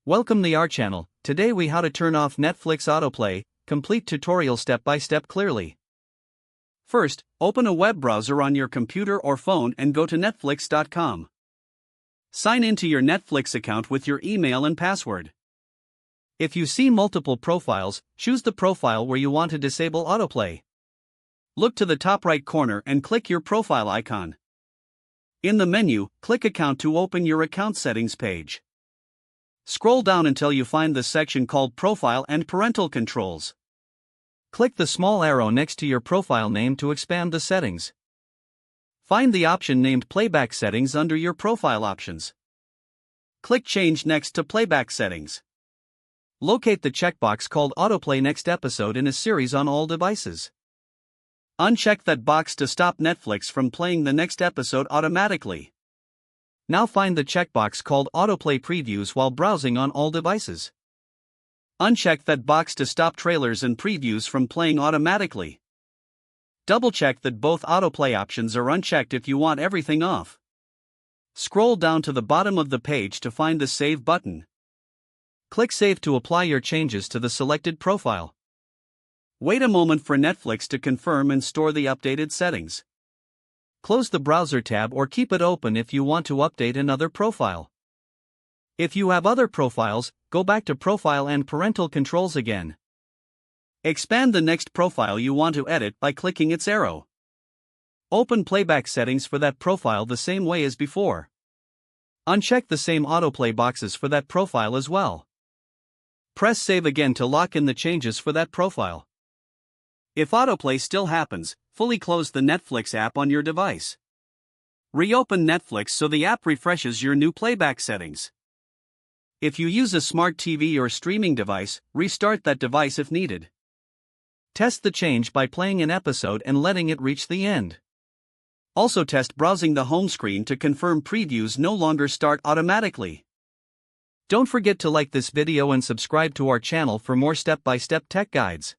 Welcome to our channel. Today we how to turn off Netflix autoplay, complete tutorial step by step clearly. First, open a web browser on your computer or phone and go to netflix.com. Sign into your Netflix account with your email and password. If you see multiple profiles, choose the profile where you want to disable autoplay. Look to the top right corner and click your profile icon. In the menu, click Account to open your account settings page. Scroll down until you find the section called Profile and Parental Controls. Click the small arrow next to your profile name to expand the settings. Find the option named Playback Settings under your profile options. Click Change Next to Playback Settings. Locate the checkbox called Autoplay Next Episode in a Series on all devices. Uncheck that box to stop Netflix from playing the next episode automatically. Now find the checkbox called Autoplay Previews while browsing on all devices. Uncheck that box to stop trailers and previews from playing automatically. Double-check that both autoplay options are unchecked if you want everything off. Scroll down to the bottom of the page to find the Save button. Click Save to apply your changes to the selected profile. Wait a moment for Netflix to confirm and store the updated settings. Close the browser tab or keep it open if you want to update another profile. If you have other profiles, go back to Profile and Parental Controls again. Expand the next profile you want to edit by clicking its arrow. Open playback settings for that profile the same way as before. Uncheck the same autoplay boxes for that profile as well. Press Save again to lock in the changes for that profile. If autoplay still happens, fully close the Netflix app on your device. Reopen Netflix so the app refreshes your new playback settings. If you use a smart TV or streaming device, restart that device if needed. Test the change by playing an episode and letting it reach the end. Also test browsing the home screen to confirm previews no longer start automatically. Don't forget to like this video and subscribe to our channel for more step-by-step tech guides.